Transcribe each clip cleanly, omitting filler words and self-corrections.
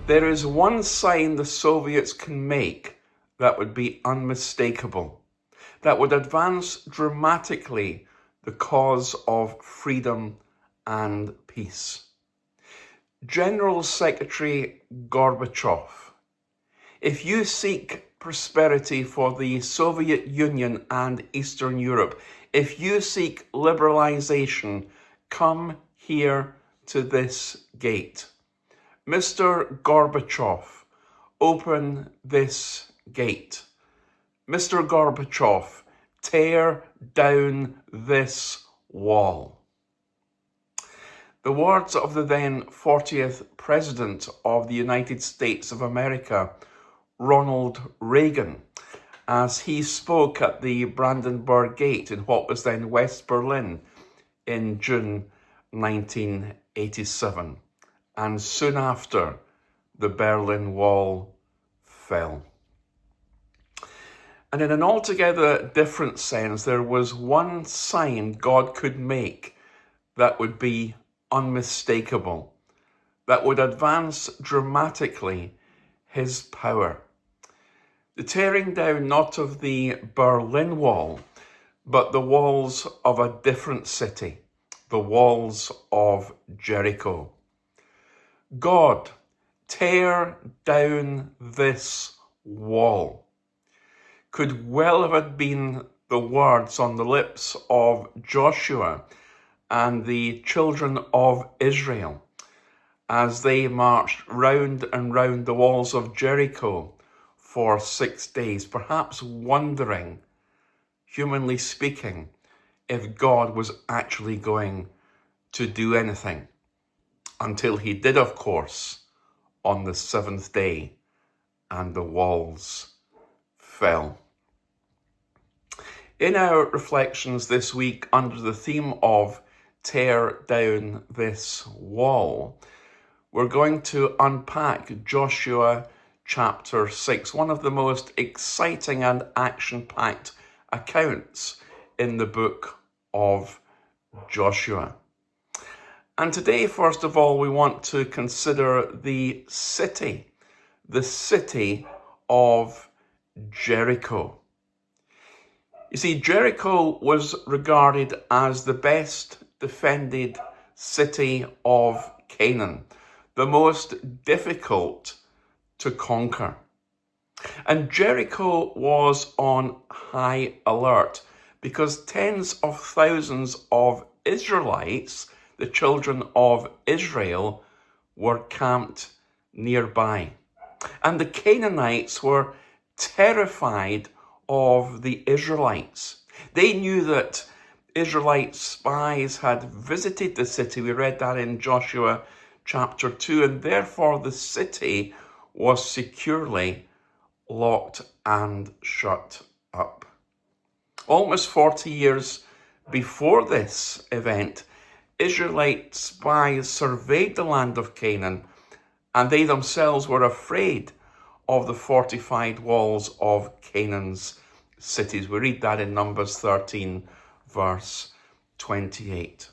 There is one sign the Soviets can make that would be unmistakable, that would advance dramatically the cause of freedom and peace. General Secretary Gorbachev, if you seek prosperity for the Soviet Union and Eastern Europe, if you seek liberalization, come here to this gate. Mr. Gorbachev, open this gate. Mr. Gorbachev, tear down this wall. The words of the then 40th President of the United States of America, Ronald Reagan, as he spoke at the Brandenburg Gate in what was then West Berlin in June 1987. And soon after, the Berlin Wall fell. And in an altogether different sense, there was one sign God could make that would be unmistakable, that would advance dramatically his power. The tearing down not of the Berlin Wall, but the walls of a different city, the walls of Jericho. God, tear down this wall, could well have been the words on the lips of Joshua and the children of Israel as they marched round and round the walls of Jericho for 6 days, perhaps wondering, humanly speaking, if God was actually going to do anything. Until he did, of course, on the seventh day, and the walls fell. In our reflections this week under the theme of Tear Down This Wall, we're going to unpack Joshua chapter 6, one of the most exciting and action-packed accounts in the book of Joshua. And today, first of all, we want to consider the city of Jericho. You see, Jericho was regarded as the best defended city of Canaan, the most difficult to conquer. And Jericho was on high alert because tens of thousands of Israelites, the children of Israel, were camped nearby. And the Canaanites were terrified of the Israelites. They knew that Israelite spies had visited the city. We read that in Joshua chapter 2, and therefore the city was securely locked and shut up. Almost 40 years before this event, Israelite spies surveyed the land of Canaan, and they themselves were afraid of the fortified walls of Canaan's cities. We read that in Numbers 13, verse 28.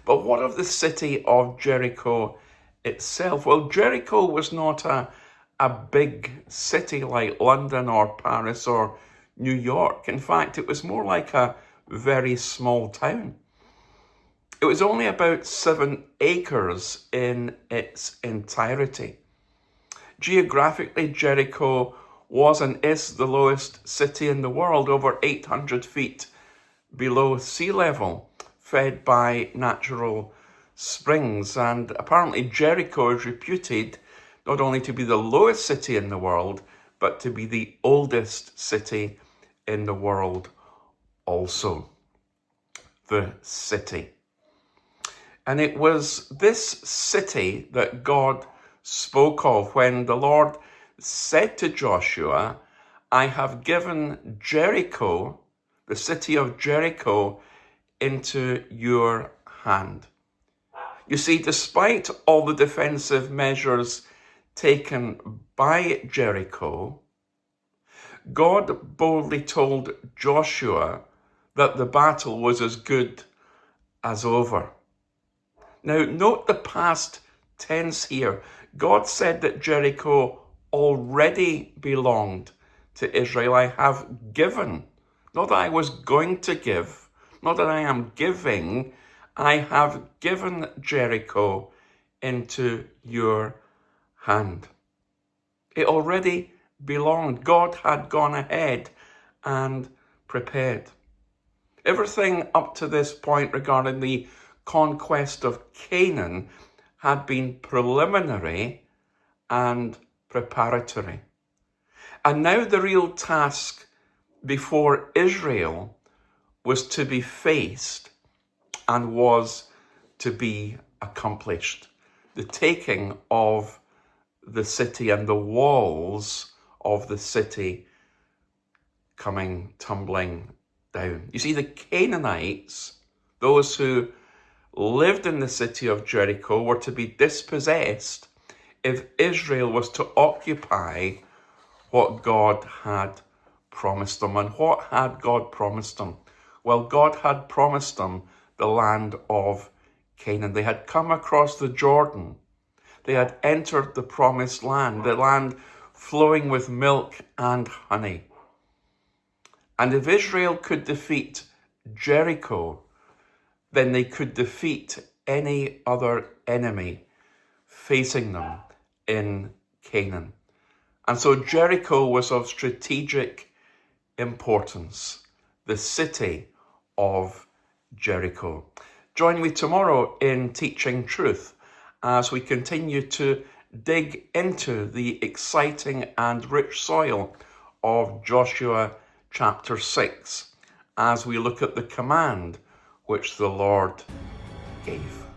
But what of the city of Jericho itself? Well, Jericho was not a big city like London or Paris or New York. In fact, it was more like a very small town. It was only about 7 acres in its entirety. Geographically, Jericho was and is the lowest city in the world, over 800 feet below sea level, fed by natural springs. And apparently Jericho is reputed not only to be the lowest city in the world, but to be the oldest city in the world also. The city. And it was this city that God spoke of when the Lord said to Joshua, I have given Jericho, the city of Jericho, into your hand. You see, despite all the defensive measures taken by Jericho, God boldly told Joshua that the battle was as good as over. Now, note the past tense here. God said that Jericho already belonged to Israel. I have given, not that I was going to give, not that I am giving, I have given Jericho into your hand. It already belonged. God had gone ahead and prepared. Everything up to this point regarding the conquest of Canaan had been preliminary and preparatory. And now the real task before Israel was to be faced and was to be accomplished. The taking of the city and the walls of the city coming tumbling down. You see, the Canaanites, those who lived in the city of Jericho, were to be dispossessed if Israel was to occupy what God had promised them. And what had God promised them? Well, God had promised them the land of Canaan. They had come across the Jordan. They had entered the promised land, the land flowing with milk and honey. And if Israel could defeat Jericho, then they could defeat any other enemy facing them in Canaan. And so Jericho was of strategic importance, the city of Jericho. Join me tomorrow in Teaching Truth as we continue to dig into the exciting and rich soil of Joshua chapter 6 as we look at the command which the Lord gave.